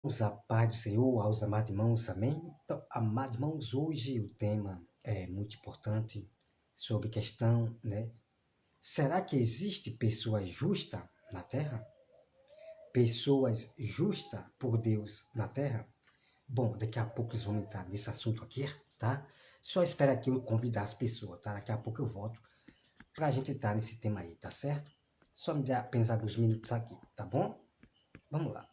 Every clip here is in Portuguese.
A paz do Senhor aos amados irmãos, amém? Então, amados irmãos, hoje o tema é muito importante sobre questão, né? Será que existe pessoa justa na Terra? Pessoas justas por Deus na Terra? Bom, daqui a pouco eles vão entrar nesse assunto aqui, tá? Só espera que eu convidar as pessoas, tá? Daqui a pouco eu volto pra gente entrar nesse tema aí, tá certo? Só me dá apenas alguns minutos aqui, tá bom? Vamos lá.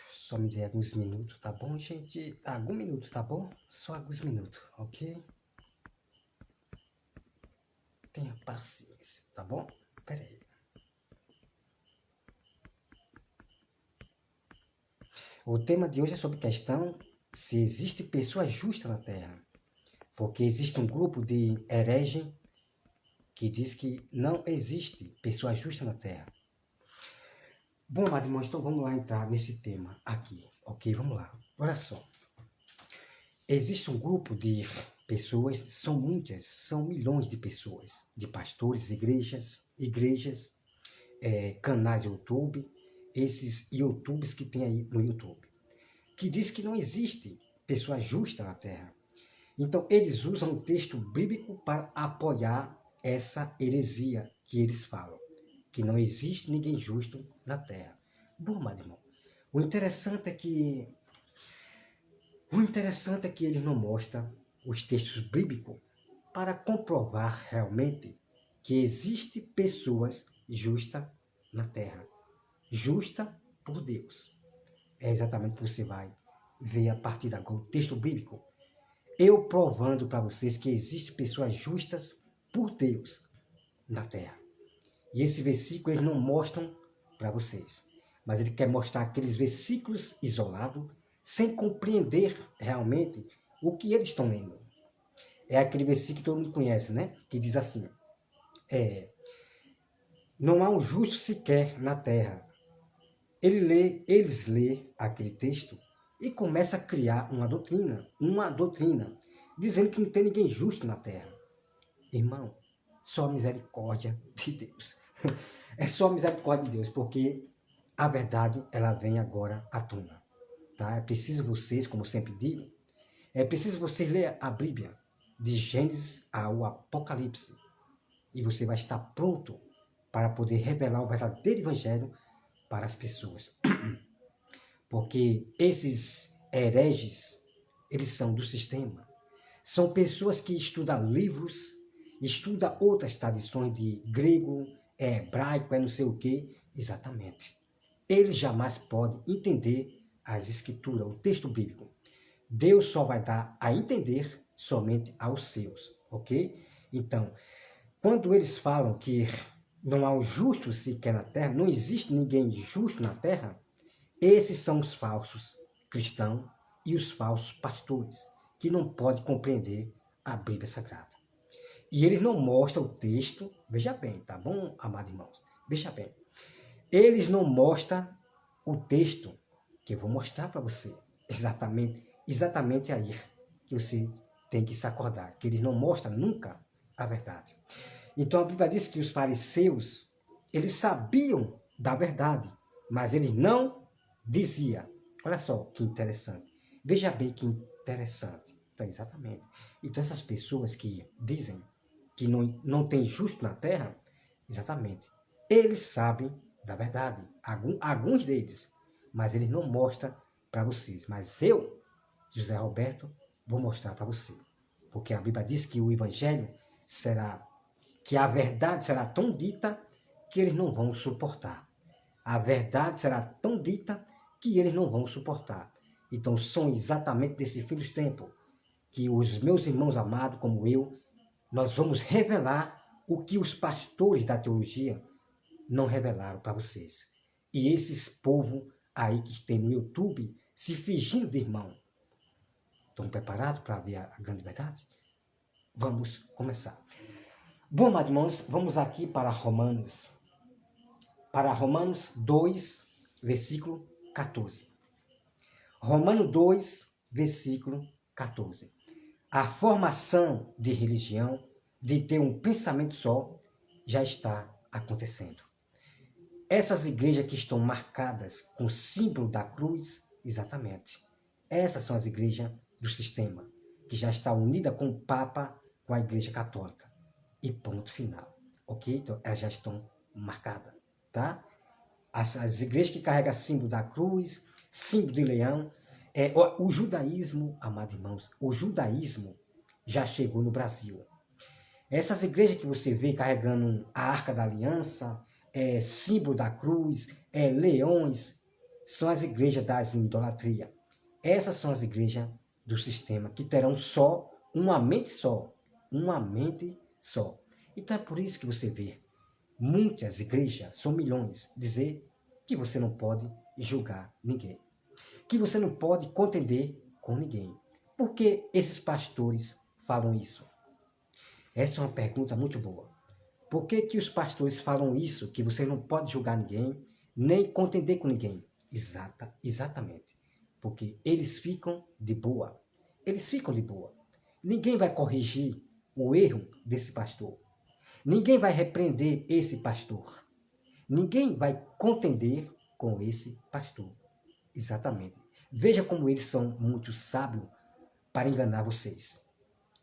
Só me dê alguns minutos, tá bom, gente? Alguns minutos, tá bom? Só alguns minutos, ok? Tenha paciência, tá bom? Pera aí. O tema de hoje é sobre questão se existe pessoa justa na Terra. Porque existe um grupo de herege que diz que não existe pessoa justa na Terra. Bom, amados irmãos, então vamos lá entrar nesse tema aqui, ok? Vamos lá. Olha só. Existe um grupo de pessoas, são muitas, são milhões de pessoas, de pastores, igrejas, canais YouTube, esses YouTubes que tem aí no YouTube, que diz que não existe pessoa justa na Terra. Então, eles usam o texto bíblico para apoiar essa heresia que eles falam, que não existe ninguém justo na Terra. Bom, meu irmão, o interessante é que eles não mostram os textos bíblicos para comprovar realmente que existe pessoas justas na Terra. Justa por Deus. É exatamente o que você vai ver a partir de agora, o texto bíblico. Eu provando para vocês que existem pessoas justas por Deus na Terra. E esse versículo eles não mostram para vocês. Mas ele quer mostrar aqueles versículos isolados, sem compreender realmente o que eles estão lendo. É aquele versículo que todo mundo conhece, né? Que diz assim, não há um justo sequer na terra. Eles lê aquele texto e começa a criar uma doutrina, dizendo que não tem ninguém justo na terra. Irmão, só a misericórdia de Deus. É só a misericórdia de Deus, porque a verdade, ela vem agora à tona. Tá? É preciso vocês, como sempre digo, é preciso vocês ler a Bíblia, de Gênesis ao Apocalipse, e você vai estar pronto para poder revelar o verdadeiro evangelho para as pessoas. Porque esses hereges, eles são do sistema. São pessoas que estudam livros, estudam outras tradições de grego, hebraico, não sei o que, exatamente. Eles jamais podem entender as escrituras, o texto bíblico. Deus só vai dar a entender somente aos seus, ok? Então, quando eles falam que não há um justo sequer na terra, não existe ninguém justo na terra, esses são os falsos cristãos e os falsos pastores, que não podem compreender a Bíblia Sagrada. E eles não mostram o texto, veja bem, tá bom, amados irmãos? Veja bem, eles não mostram o texto que eu vou mostrar para você, exatamente aí que você tem que se acordar, que eles não mostram nunca a verdade. Então a Bíblia diz que os fariseus, eles sabiam da verdade, mas eles não diziam. Olha só que interessante. Veja bem que interessante. Então, exatamente. Então essas pessoas que dizem que não tem justo na terra, exatamente, eles sabem da verdade, alguns deles, mas eles não mostram para vocês. Mas eu, José Roberto, vou mostrar para você. Porque a Bíblia diz que o Evangelho será, que a verdade será tão dita que eles não vão suportar. A verdade será tão dita que eles não vão suportar. Então são exatamente desse fim dos tempos que os meus irmãos amados, como eu, nós vamos revelar o que os pastores da teologia não revelaram para vocês. E esses povo aí que tem no YouTube se fingindo de irmão, Estão preparados para ver a grande verdade? Vamos começar. Bom, meus irmãos, vamos aqui para Romanos. Para Romanos 2, versículo 14. Romanos 2, versículo 14. A formação de religião, de ter um pensamento só, já está acontecendo. Essas igrejas que estão marcadas com o símbolo da cruz, exatamente. Essas são as igrejas do sistema, que já está unida com o Papa, com a Igreja Católica. E ponto final. Ok? Então, elas já estão marcadas. Tá? As igrejas que carregam símbolo da cruz, símbolo de leão, o judaísmo, amados irmãos, o judaísmo já chegou no Brasil. Essas igrejas que você vê carregando a Arca da Aliança, símbolo da cruz, leões, são as igrejas das idolatrias. Essas são as igrejas do sistema, que terão só uma mente só. Uma mente só. Então é por isso que você vê muitas igrejas, são milhões, dizer que você não pode julgar ninguém. Que você não pode contender com ninguém. Por que esses pastores falam isso? Essa é uma pergunta muito boa. Por que que os pastores falam isso, que você não pode julgar ninguém, nem contender com ninguém? Exatamente. Porque eles ficam de boa. Eles ficam de boa. Ninguém vai corrigir o erro desse pastor. Ninguém vai repreender esse pastor. Ninguém vai contender com esse pastor. Exatamente. Veja como eles são muito sábios para enganar vocês.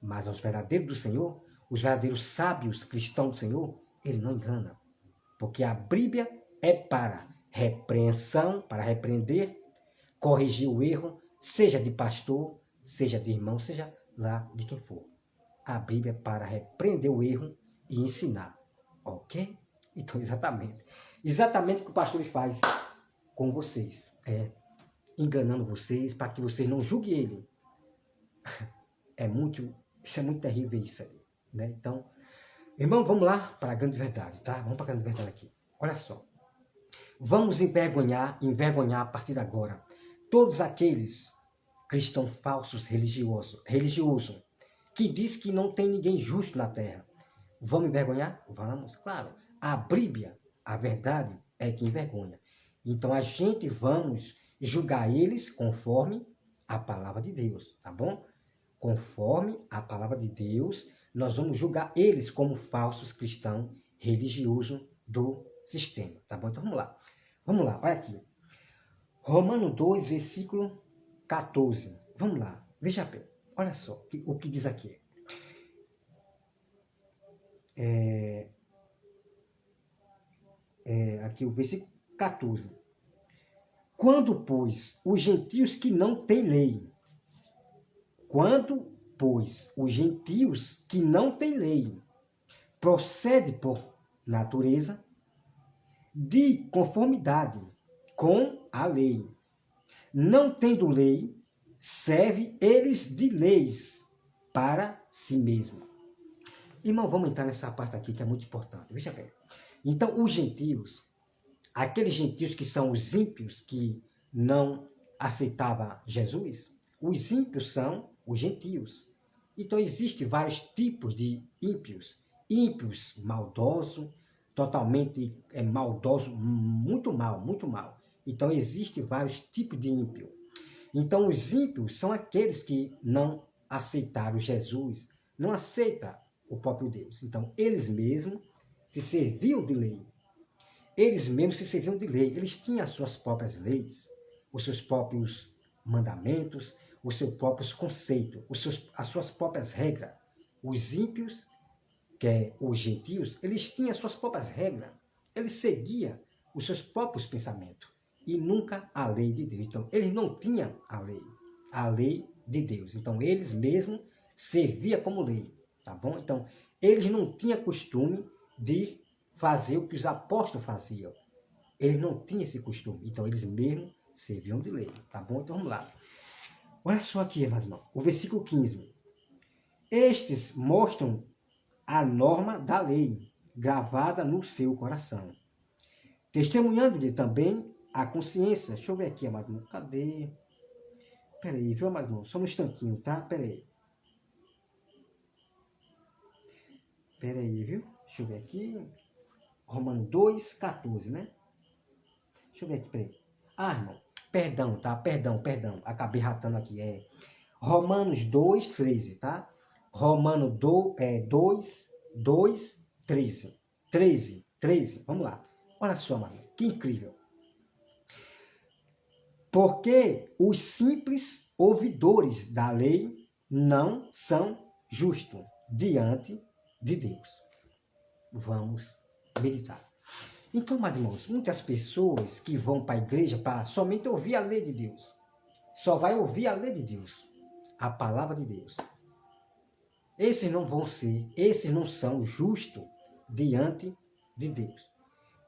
Mas aos verdadeiros do Senhor, os verdadeiros sábios cristãos do Senhor, ele não engana. Porque a Bíblia é para repreensão, para repreender, corrigir o erro, seja de pastor, seja de irmão, seja lá de quem for. A Bíblia é para repreender o erro e ensinar. Ok? Então, exatamente. Exatamente o que o pastor faz com vocês. Enganando vocês para que vocês não julguem ele. Isso é muito terrível isso aí. Né? Então, irmão, vamos lá para a grande verdade, tá? Vamos para a grande verdade aqui. Olha só. Vamos envergonhar a partir de agora todos aqueles cristãos falsos religiosos, que diz que não tem ninguém justo na terra. Vamos envergonhar? Vamos, claro. A Bíblia, a verdade, é que envergonha. Então a gente vamos julgar eles conforme a palavra de Deus, tá bom? Conforme a palavra de Deus, nós vamos julgar eles como falsos cristãos religiosos do sistema, tá bom? Então vamos lá. Vamos lá, olha aqui. Romanos 2, versículo 14. Vamos lá, veja bem. Olha só o que diz aqui. Aqui o versículo 14. Quando, pois, os gentios que não têm lei, procede por natureza de conformidade com a lei, não tendo lei, serve eles de leis para si mesmo. Irmão, vamos entrar nessa parte aqui que é muito importante. Veja bem. Então, os gentios, aqueles gentios que são os ímpios que não aceitavam Jesus, os ímpios são os gentios. Então, existem vários tipos de ímpios. Ímpios maldosos, totalmente maldosos, muito mal, muito mal. Então, existem vários tipos de ímpio. Então, os ímpios são aqueles que não aceitaram Jesus, não aceitam o próprio Deus. Então, eles mesmos se serviam de lei. Eles tinham as suas próprias leis, os seus próprios mandamentos, os seus próprios conceitos, as suas próprias regras. Os ímpios, que é os gentios, eles tinham as suas próprias regras. Eles seguiam os seus próprios pensamentos e nunca a lei de Deus. Então, eles não tinham a lei de Deus. Então, eles mesmos serviam como lei, tá bom? Então, eles não tinham costume de fazer o que os apóstolos faziam. Eles não tinham esse costume. Então, eles mesmos serviam de lei, tá bom? Então, vamos lá. Olha só aqui, meus irmãos, o versículo 15. Estes mostram a norma da lei, gravada no seu coração, testemunhando-lhe também a consciência. Deixa eu ver aqui, amado. Cadê? Peraí, viu, amado irmão? Só um instantinho, tá? Peraí. Peraí, viu? Deixa eu ver aqui. Romanos 2,14, né? Deixa eu ver aqui, peraí. Ah, irmão. Perdão, tá? Perdão. Acabei ratando aqui. Romanos 2,13, tá? Romanos 2,13. 13. Vamos lá. Olha só, mano. Que incrível. Porque os simples ouvidores da lei não são justos diante de Deus. Vamos meditar. Então, meus irmãos, muitas pessoas que vão para a igreja para somente ouvir a lei de Deus, só vai ouvir a lei de Deus, a palavra de Deus. Esses não são justos diante de Deus.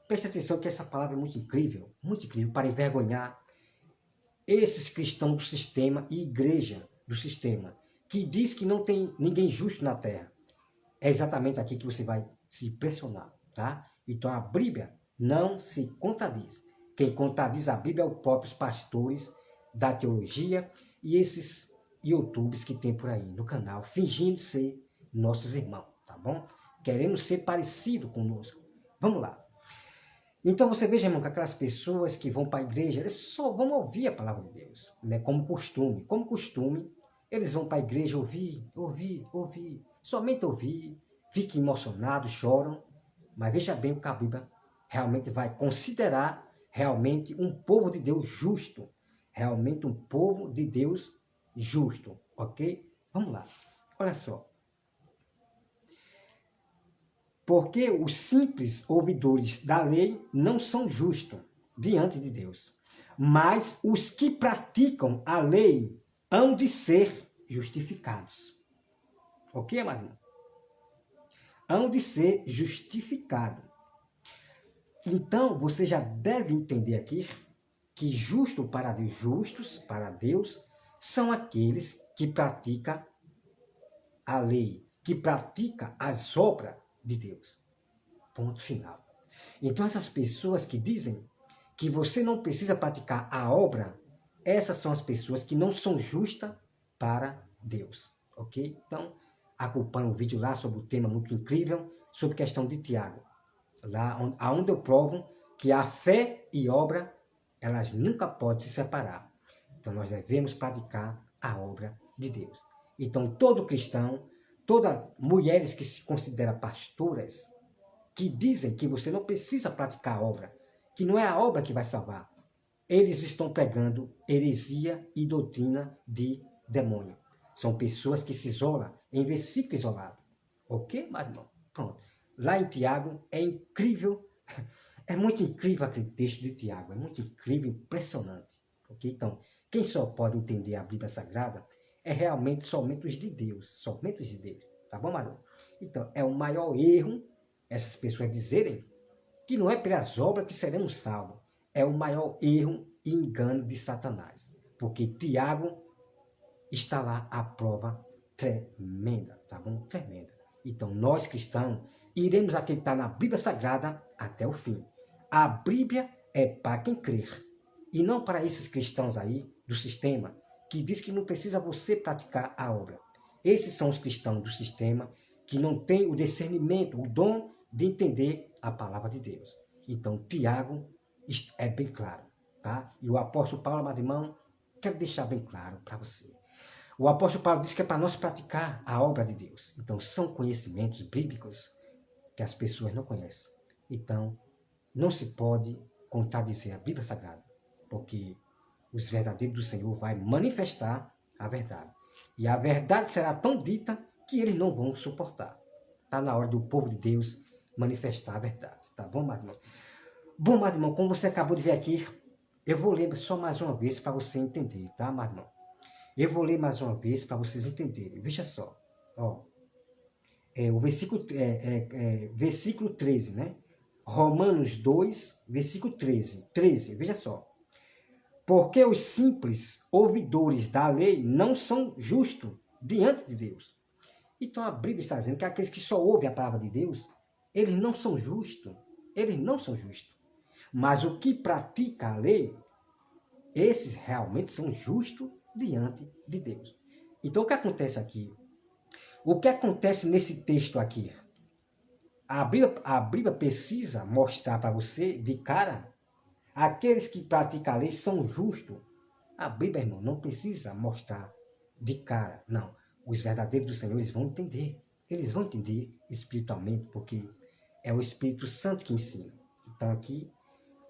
Preste atenção que essa palavra é muito incrível para envergonhar esses cristãos do sistema e igreja do sistema, que diz que não tem ninguém justo na terra. É exatamente aqui que você vai se impressionar, tá? Então a Bíblia não se contradiz. Quem contradiz a Bíblia é os próprios pastores da teologia e esses YouTubers que tem por aí no canal, fingindo ser nossos irmãos, tá bom? Querendo ser parecido conosco. Vamos lá. Então você veja, irmão, que aquelas pessoas que vão para a igreja, eles só vão ouvir a palavra de Deus, né? Como costume, eles vão para a igreja ouvir, somente ouvir, ficam emocionados, choram, mas veja bem o que a Bíblia realmente vai considerar realmente um povo de Deus justo, realmente um povo de Deus justo, ok? Vamos lá, olha só. Porque os simples ouvidores da lei não são justos diante de Deus, mas os que praticam a lei hão de ser justificados. Ok, amado? Hão de ser justificados. Então, você já deve entender aqui que justos para Deus, são aqueles que praticam a lei, que praticam as obras de Deus. Ponto final. Então, essas pessoas que dizem que você não precisa praticar a obra, essas são as pessoas que não são justas para Deus. Ok? Então, acompanhe o vídeo lá sobre o tema muito incrível, sobre a questão de Tiago. Lá onde eu provo que a fé e obra, elas nunca podem se separar. Então, nós devemos praticar a obra de Deus. Então, todo cristão, todas mulheres que se consideram pastoras, que dizem que você não precisa praticar a obra, que não é a obra que vai salvar, eles estão pregando heresia e doutrina de demônio. São pessoas que se isolam em versículo isolado. Ok, meu irmão? Pronto. Lá em Tiago é incrível, é muito incrível aquele texto de Tiago, é muito incrível, impressionante. Ok? Então, quem só pode entender a Bíblia Sagrada é realmente somente os de Deus, somente os de Deus. Tá bom, Marlon? Então, é o maior erro essas pessoas dizerem que não é pelas obras que seremos salvos. É o maior erro e engano de Satanás. Porque Tiago está lá a prova tremenda, tá bom? Tremenda. Então, nós cristãos iremos acreditar na Bíblia Sagrada até o fim. A Bíblia é para quem crer. E não para esses cristãos aí do sistema que diz que não precisa você praticar a obra. Esses são os cristãos do sistema que não têm o discernimento, o dom de entender a palavra de Deus. Então, Tiago é bem claro, tá? E o apóstolo Paulo, amado irmão, quero deixar bem claro para você. O apóstolo Paulo diz que é para nós praticar a obra de Deus. Então, são conhecimentos bíblicos que as pessoas não conhecem. Então, não se pode contradizer a Bíblia Sagrada, porque os verdadeiros do Senhor vai manifestar a verdade. E a verdade será tão dita que eles não vão suportar. Está na hora do povo de Deus manifestar a verdade. Tá bom, meu irmão? Bom, meu irmão, como você acabou de ver aqui, eu vou ler só mais uma vez para você entender, tá, meu irmão? Eu vou ler mais uma vez para vocês entenderem. Veja só. Ó, o versículo 13, né? Romanos 2, versículo 13. 13, veja só. Porque os simples ouvidores da lei não são justos diante de Deus. Então a Bíblia está dizendo que aqueles que só ouvem a palavra de Deus, eles não são justos. Eles não são justos. Mas o que pratica a lei, esses realmente são justos diante de Deus. Então, o que acontece aqui? O que acontece nesse texto aqui? A Bíblia precisa mostrar para você, de cara, aqueles que praticam a lei são justos. A Bíblia, irmão, não precisa mostrar de cara, não. Os verdadeiros do Senhor, eles vão entender. Eles vão entender espiritualmente, porque é o Espírito Santo que ensina. Então, aqui,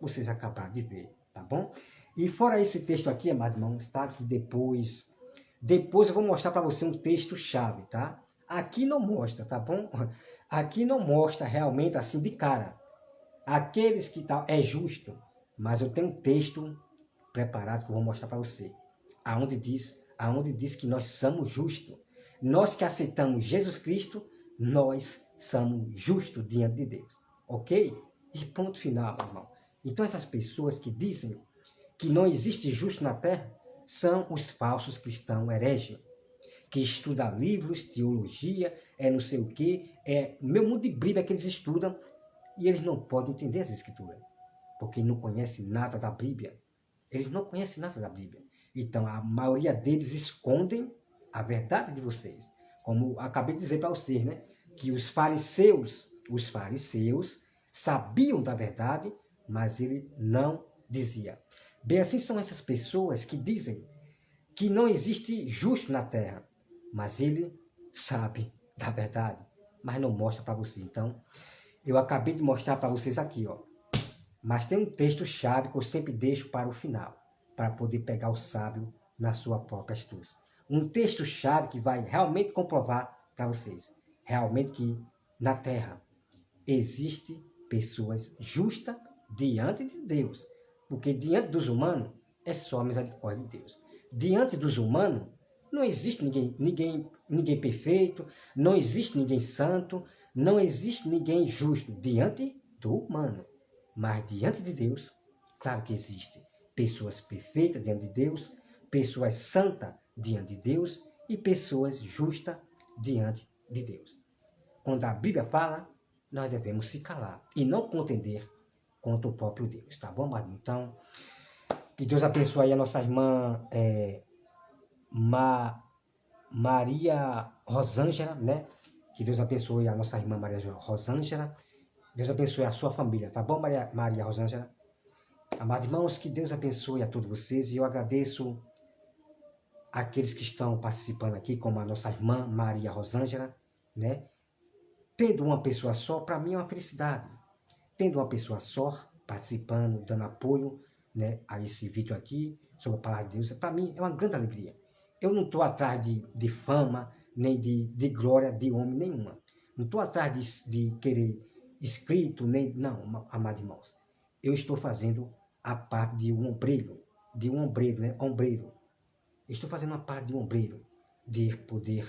vocês acabaram de ver, tá bom? E fora esse texto aqui, amado irmão, tá? Que depois eu vou mostrar para você um texto-chave, tá? Aqui não mostra, tá bom? Aqui não mostra realmente assim de cara. Aqueles que tá, é justo, mas eu tenho um texto preparado que eu vou mostrar para você. Aonde diz que nós somos justos. Nós que aceitamos Jesus Cristo, nós somos justos diante de Deus. Ok? E ponto final, irmão. Então essas pessoas que dizem que não existe justo na terra são os falsos cristãos hereges, que estudam livros, teologia, não sei o quê, meu mundo de Bíblia que eles estudam e eles não podem entender as escrituras, porque não conhecem nada da Bíblia. Eles não conhecem nada da Bíblia. Então, a maioria deles escondem a verdade de vocês. Como acabei de dizer para vocês, né? Que os fariseus sabiam da verdade, mas ele não dizia. Bem, assim são essas pessoas que dizem que não existe justo na terra, mas ele sabe da verdade, mas não mostra para você. Então, eu acabei de mostrar para vocês aqui, ó. Mas tem um texto-chave que eu sempre deixo para o final, para poder pegar o sábio na sua própria astúcia. Um texto-chave que vai realmente comprovar para vocês, realmente que na terra existe pessoas justas diante de Deus. Porque diante dos humanos é só a misericórdia de Deus. Diante dos humanos não existe ninguém perfeito, não existe ninguém santo, não existe ninguém justo diante do humano. Mas diante de Deus, claro que existe pessoas perfeitas diante de Deus, pessoas santas diante de Deus e pessoas justas diante de Deus. Quando a Bíblia fala, nós devemos se calar e não contender contra o próprio Deus, tá bom, amado? Então, que Deus abençoe aí a nossa irmã Maria Rosângela, né? Que Deus abençoe a nossa irmã Maria Rosângela. Deus abençoe a sua família, tá bom, Maria Rosângela? Amados irmãos, que Deus abençoe a todos vocês e eu agradeço aqueles que estão participando aqui, como a nossa irmã Maria Rosângela, né? Tendo uma pessoa só, para mim é uma felicidade. Tendo uma pessoa só, participando, dando apoio, né, a esse vídeo aqui, sobre a palavra de Deus, para mim é uma grande alegria. Eu não estou atrás de fama, nem de glória de homem nenhuma. Não estou atrás de querer inscrito, nem... Não, amados irmãos. Eu estou fazendo a parte de um ombreiro, né, ombreiro. Estou fazendo a parte de um ombreiro, de poder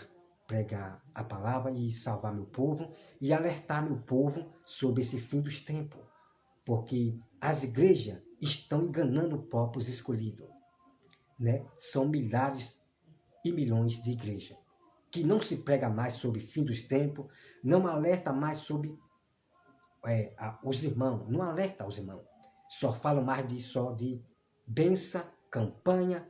pregar a palavra e salvar meu povo e alertar meu povo sobre esse fim dos tempos, porque as igrejas estão enganando próprios escolhidos, né? São milhares e milhões de igrejas que não se prega mais sobre fim dos tempos, não alerta mais sobre os irmãos, não alerta os irmãos, só falam mais de bênção, campanha,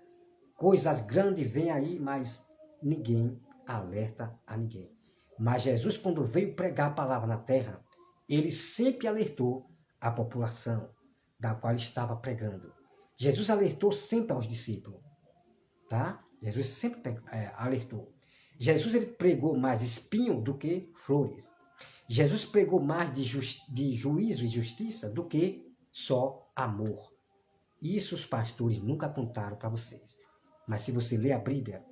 coisas grandes vêm aí, mas ninguém alerta a ninguém. Mas Jesus, quando veio pregar a palavra na terra, ele sempre alertou a população da qual estava pregando. Jesus alertou sempre aos discípulos, tá? Jesus sempre alertou. Jesus ele pregou mais espinho do que flores. Jesus pregou mais de juízo e justiça do que só amor. Isso os pastores nunca contaram para vocês. Mas se você ler a Bíblia,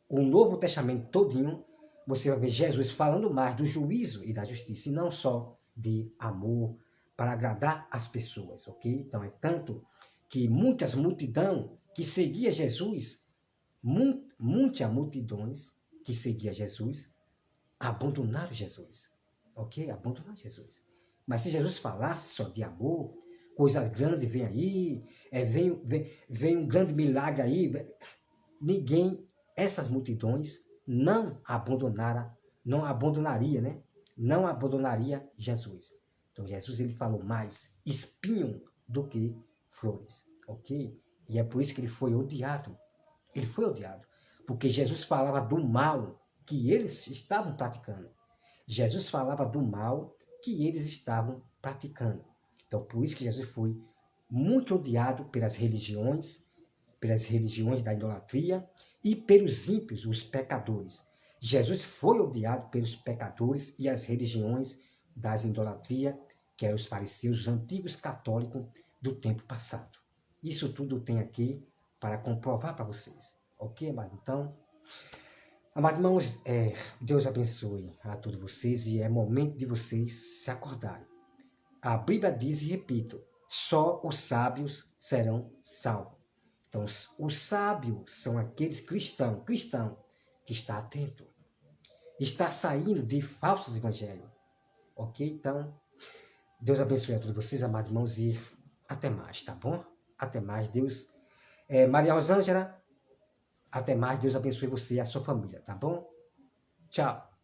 o Novo Testamento todinho, você vai ver Jesus falando mais do juízo e da justiça, e não só de amor, para agradar as pessoas, ok? Então é tanto que muitas multidões que seguia Jesus, muitas multidões que seguia Jesus, abandonaram Jesus, ok? Abandonaram Jesus. Mas se Jesus falasse só de amor, coisas grandes vêm aí, vem um grande milagre aí, essas multidões não abandonaria, né? Não abandonaria Jesus. Então Jesus ele falou mais espinho do que flores, ok? E é por isso que ele foi odiado. Ele foi odiado, porque Jesus falava do mal que eles estavam praticando. Jesus falava do mal que eles estavam praticando. Então, por isso que Jesus foi muito odiado pelas religiões da idolatria e pelos ímpios, os pecadores. Jesus foi odiado pelos pecadores e as religiões das idolatria, que eram os fariseus, os antigos católicos do tempo passado. Isso tudo tem aqui para comprovar para vocês. Ok, amado? Então, amados irmãos, Deus abençoe a todos vocês e é momento de vocês se acordarem. A Bíblia diz, e repito, só os sábios serão salvos. Então, os sábios são aqueles cristãos que está atento, está saindo de falsos evangelhos. Ok? Então, Deus abençoe a todos vocês, amados irmãos, e até mais, tá bom? Até mais, Deus. Maria Rosângela, até mais, Deus abençoe você e a sua família, tá bom? Tchau.